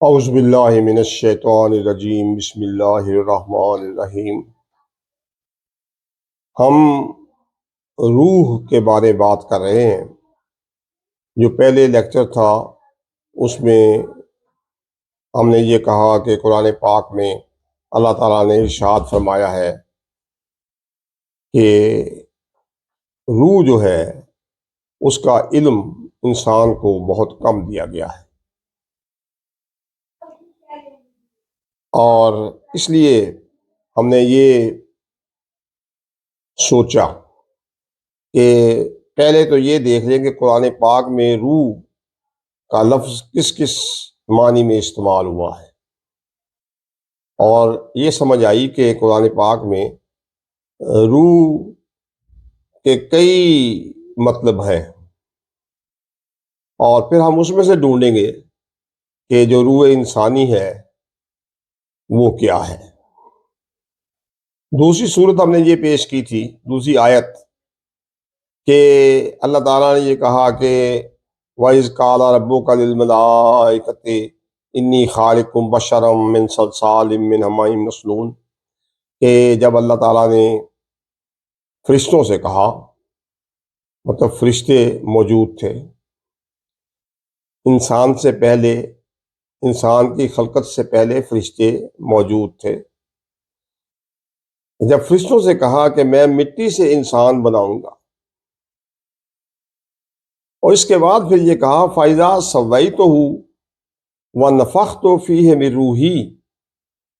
اعوذ باللہ من الشیطان الرجیم، بسم اللہ الرحمن الرحیم۔ ہم روح کے بارے بات کر رہے ہیں۔ جو پہلے لیکچر تھا اس میں ہم نے یہ کہا کہ قرآن پاک میں اللہ تعالیٰ نے ارشاد فرمایا ہے کہ روح جو ہے اس کا علم انسان کو بہت کم دیا گیا ہے، اور اس لیے ہم نے یہ سوچا کہ پہلے تو یہ دیکھ لیں کہ قرآن پاک میں روح کا لفظ کس کس معنی میں استعمال ہوا ہے، اور یہ سمجھ آئی کہ قرآن پاک میں روح کے کئی مطلب ہیں، اور پھر ہم اس میں سے ڈھونڈیں گے کہ جو روح انسانی ہے وہ کیا ہے۔ دوسری صورت ہم نے یہ پیش کی تھی، دوسری آیت، کہ اللہ تعالیٰ نے یہ کہا کہ وَإِذْ قَالَ رَبُّكَ لِلْمَلَائِكَةِ إِنِّي خَالِقٌ بَشَرًا مِّن صَلْصَالٍ مِّنْ حَمَإٍ مَّسْنُونٍ، کہ جب اللہ تعالیٰ نے فرشتوں سے کہا، مطلب فرشتے موجود تھے انسان سے پہلے، انسان کی خلقت سے پہلے فرشتے موجود تھے۔ جب فرشتوں سے کہا کہ میں مٹی سے انسان بناؤں گا، اور اس کے بعد پھر یہ کہا فَإِذَا سَوَّيْتُهُ وَنَفَخْتُ فِيهِ مِن رُوحِي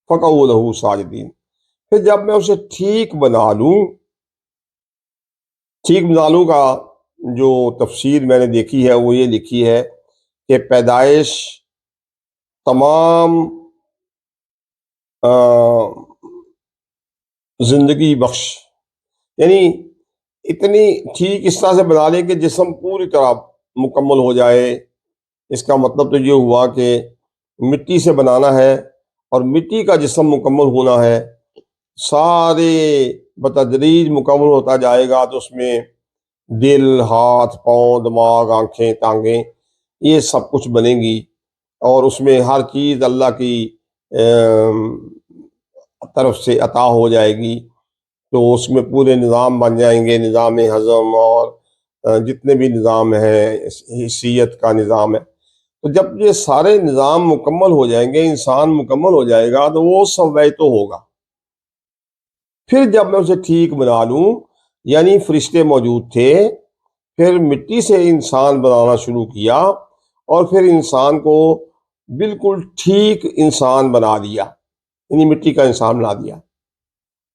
فَقَعُوا لَهُ سَاجِدِينَ، پھر جب میں اسے ٹھیک بنا لوں، ٹھیک بنا لوں کا جو تفسیر میں نے دیکھی ہے وہ یہ لکھی ہے کہ پیدائش تمام زندگی بخش، یعنی اتنی ٹھیک اس طرح سے بنا لے کہ جسم پوری طرح مکمل ہو جائے۔ اس کا مطلب تو یہ ہوا کہ مٹی سے بنانا ہے اور مٹی کا جسم مکمل ہونا ہے، سارے بتدریج مکمل ہوتا جائے گا، تو اس میں دل، ہاتھ، پاؤں، دماغ، آنکھیں، ٹانگیں، یہ سب کچھ بنیں گی، اور اس میں ہر چیز اللہ کی طرف سے عطا ہو جائے گی، تو اس میں پورے نظام بن جائیں گے، نظام ہضم اور جتنے بھی نظام ہیں، حیثیت کا نظام ہے۔ تو جب یہ سارے نظام مکمل ہو جائیں گے، انسان مکمل ہو جائے گا، تو وہ سوے تو ہوگا۔ پھر جب میں اسے ٹھیک بنا لوں، یعنی فرشتے موجود تھے، پھر مٹی سے انسان بنانا شروع کیا، اور پھر انسان کو بالکل ٹھیک انسان بنا دیا، یعنی مٹی کا انسان بنا دیا،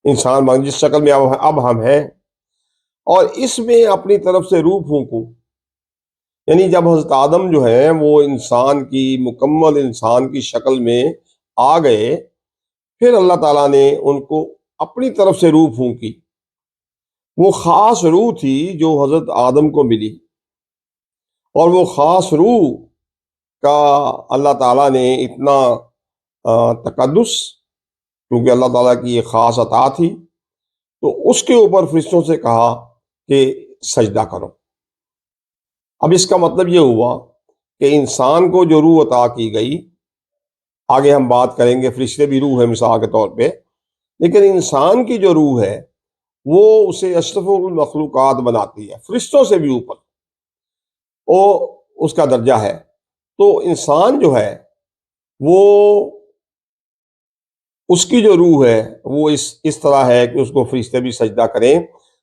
انسان جس شکل میں اب ہم ہیں، اور اس میں اپنی طرف سے روح پھونکوں، یعنی جب حضرت آدم جو ہیں وہ انسان کی مکمل انسان کی شکل میں آ گئے، پھر اللہ تعالیٰ نے ان کو اپنی طرف سے روح پھونکی۔ وہ خاص روح تھی جو حضرت آدم کو ملی، اور وہ خاص روح کا اللہ تعالیٰ نے اتنا تقدس، کیونکہ اللہ تعالیٰ کی یہ خاص عطا تھی، تو اس کے اوپر فرشتوں سے کہا کہ سجدہ کرو۔ اب اس کا مطلب یہ ہوا کہ انسان کو جو روح عطا کی گئی، آگے ہم بات کریں گے، فرشتے بھی روح ہے مثال کے طور پہ، لیکن انسان کی جو روح ہے وہ اسے اشرف المخلوقات بناتی ہے، فرشتوں سے بھی اوپر وہ اس کا درجہ ہے۔ تو انسان جو ہے وہ اس کی جو روح ہے وہ اس طرح ہے کہ اس کو فرشتے بھی سجدہ کریں،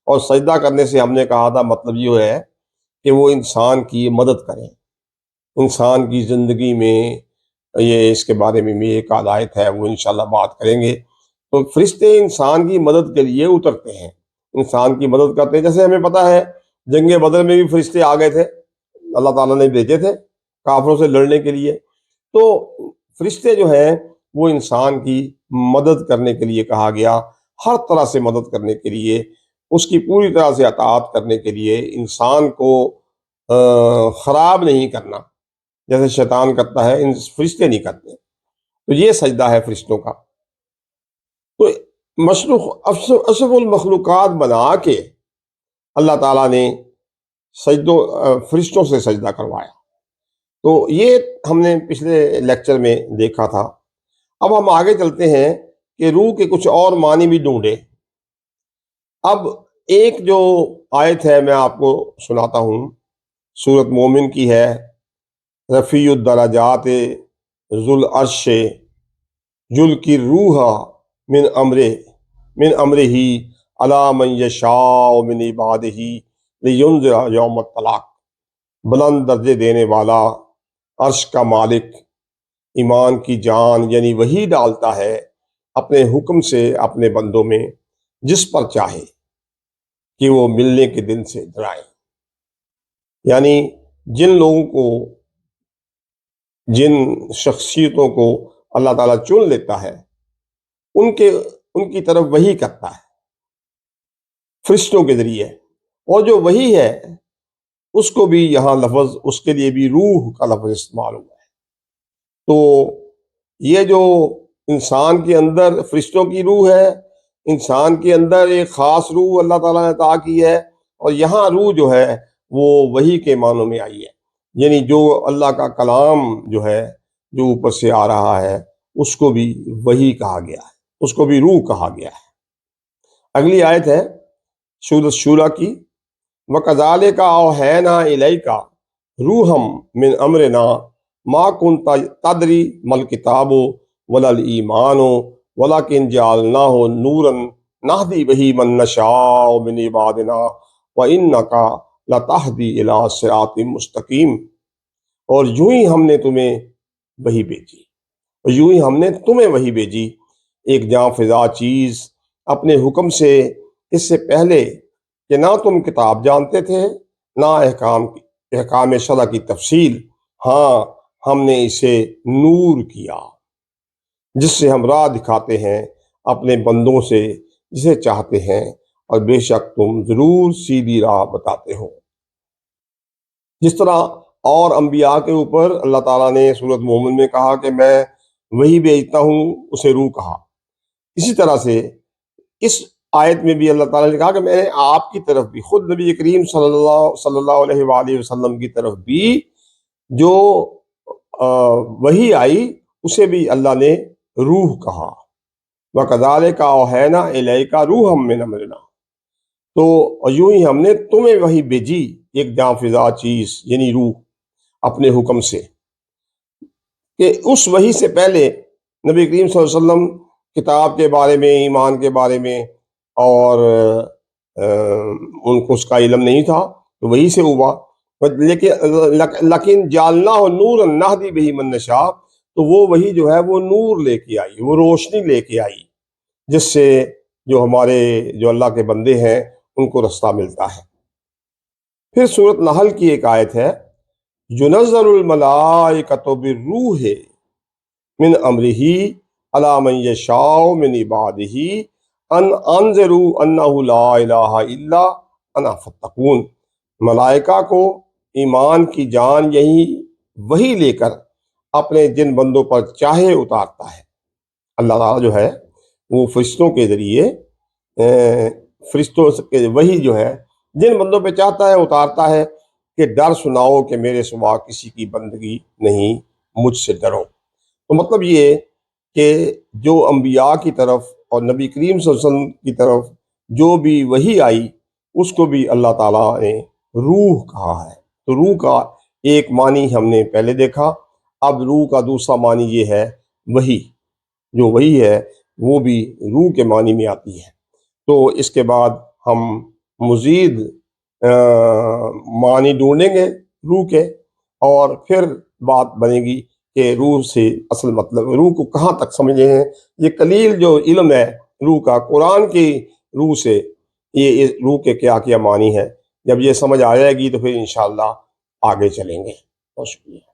اور سجدہ کرنے سے ہم نے کہا تھا مطلب یہ ہے کہ وہ انسان کی مدد کریں، انسان کی زندگی میں، یہ اس کے بارے میں بھی ایک آیت ہے، وہ انشاءاللہ بات کریں گے۔ تو فرشتے انسان کی مدد کے لیے اترتے ہیں، انسان کی مدد کرتے ہیں۔ جیسے ہمیں پتہ ہے جنگ بدر میں بھی فرشتے آ گئے تھے، اللہ تعالیٰ نے بھیجے تھے کافروں سے لڑنے کے لیے۔ تو فرشتے جو ہیں وہ انسان کی مدد کرنے کے لیے کہا گیا، ہر طرح سے مدد کرنے کے لیے، اس کی پوری طرح سے اطاعت کرنے کے لیے، انسان کو خراب نہیں کرنا جیسے شیطان کرتا ہے، فرشتے نہیں کرتے۔ تو یہ سجدہ ہے فرشتوں کا۔ تو اشرف المخلوقات بنا کے اللہ تعالیٰ نے فرشتوں سے سجدہ کروایا، تو یہ ہم نے پچھلے لیکچر میں دیکھا تھا۔ اب ہم آگے چلتے ہیں کہ روح کے کچھ اور معنی بھی ڈھونڈے۔ اب ایک جو آیت ہے میں آپ کو سناتا ہوں، سورۃ مومن کی ہے، رفیع الدرجات ذو العرش یلقی الروح من امرہ علی من یشاء من عبادہ لینذر یوم الطلاق۔ بلند درجے دینے والا، عرش کا مالک، ایمان کی جان یعنی وہی ڈالتا ہے اپنے حکم سے اپنے بندوں میں جس پر چاہے کہ وہ ملنے کے دن سے ڈرائیں۔ یعنی جن لوگوں کو، جن شخصیتوں کو اللہ تعالیٰ چن لیتا ہے ان کی طرف وحی کرتا ہے فرشتوں کے ذریعے، اور جو وحی ہے اس کو بھی یہاں لفظ، اس کے لیے بھی روح کا لفظ استعمال ہوا ہے۔ تو یہ جو انسان کے اندر فرشتوں کی روح ہے، انسان کے اندر ایک خاص روح اللہ تعالیٰ نے عطا کی ہے، اور یہاں روح جو ہے وہ وحی کے معنوں میں آئی ہے، یعنی جو اللہ کا کلام جو ہے جو اوپر سے آ رہا ہے اس کو بھی وحی کہا گیا ہے، اس کو بھی روح کہا گیا ہے۔ اگلی آیت ہے سورۃ شورى کی، وَكَذَلِكَ أَوْحَيْنَا إِلَيْكَ رُوحًا مِّنْ أَمْرِنَا مَا كُنْتَ تَدْرِي مَا الْكِتَابُ وَلَا الْإِيمَانُ وَلَكِنْ جَعَلْنَاهُ نُورًا نَهْدِي بِهِ مَن نَّشَاءُ مِنْ عِبَادِنَا وَإِنَّكَ لَتَهْدِي إِلَىٰ صِرَاطٍ مُّسْتَقِيمٍ۔ اور یوں ہی ہم نے تمہیں وحی بھیجی، اور یوں ہی ہم نے تمہیں وحی بھیجی، ایک جاں فضا چیز اپنے حکم سے، اس سے پہلے کہ نہ تم کتاب جانتے تھے نہ احکام شرع کی تفصیل، ہاں ہم نے اسے نور کیا جس سے ہم راہ دکھاتے ہیں اپنے بندوں سے جسے چاہتے ہیں، اور بے شک تم ضرور سیدھی راہ بتاتے ہو۔ جس طرح اور انبیاء کے اوپر اللہ تعالیٰ نے سورۃ مومن میں کہا کہ میں وہی بھیجتا ہوں، اسے روح کہا، اسی طرح سے اس آیت میں بھی اللہ تعالیٰ نے کہا کہ میں نے آپ کی طرف بھی، خود نبی کریم صلی اللہ علیہ وآلہ وسلم کی طرف بھی جو وحی آئی اسے بھی اللہ نے روح کہا۔ وَكَذَلِكَ أَوْحَيْنَا إِلَيْكَ رُوحًا مِّنْ أَمْرِنَا، تو یوں ہی ہم نے تمہیں وحی بھیجی، ایک جاں فضا چیز یعنی روح، اپنے حکم سے، کہ اس وحی سے پہلے نبی کریم صلی اللہ علیہ وسلم کتاب کے بارے میں، ایمان کے بارے میں، اور ان کو اس کا علم نہیں تھا، تو وہی سے ہوا۔ لیکن جعلناہ نورا نہدی بہ من نشاء، تو وہ وہی جو ہے وہ نور لے کے آئی، وہ روشنی لے کے آئی، جس سے جو ہمارے جو اللہ کے بندے ہیں ان کو رستہ ملتا ہے۔ پھر سورۃ نحل کی ایک آیت ہے، يُنَزِّلُ الْمَلَائِكَةُ بِالرُّوحِ مِنْ أَمْرِهِ عَلَىٰ مَن يَشَاءُ مِنْ عِبَادِهِ أَنْ أَنذِرُوا أَنَّهُ لَا إِلَٰهَ إِلَّا أَنَا فَاتَّقُونِ۔ ملائکہ کو ایمان کی جان یہی وہی لے کر اپنے جن بندوں پر چاہے اتارتا ہے۔ اللہ تعالیٰ جو ہے وہ فرشتوں کے ذریعے، فرشتوں کے وہی جو ہے جن بندوں پہ چاہتا ہے اتارتا ہے کہ ڈر سناؤ کہ میرے سوا کسی کی بندگی نہیں، مجھ سے ڈرو۔ تو مطلب یہ کہ جو انبیاء کی طرف اور نبی کریم صلی اللہ علیہ وسلم کی طرف جو بھی وحی آئی اس کو بھی اللہ تعالیٰ نے روح کہا ہے۔ تو روح کا ایک معنی ہم نے پہلے دیکھا، اب روح کا دوسرا معنی یہ ہے وحی، جو وحی ہے وہ بھی روح کے معنی میں آتی ہے۔ تو اس کے بعد ہم مزید معنی ڈھونڈیں گے روح کے، اور پھر بات بنے گی کہ روح سے اصل مطلب، روح کو کہاں تک سمجھے ہیں۔ یہ قلیل جو علم ہے روح کا، قرآن کی روح سے یہ روح کے کیا کیا معنی ہے، جب یہ سمجھ آ جائے گی تو پھر انشاءاللہ آگے چلیں گے۔ بہت شکریہ۔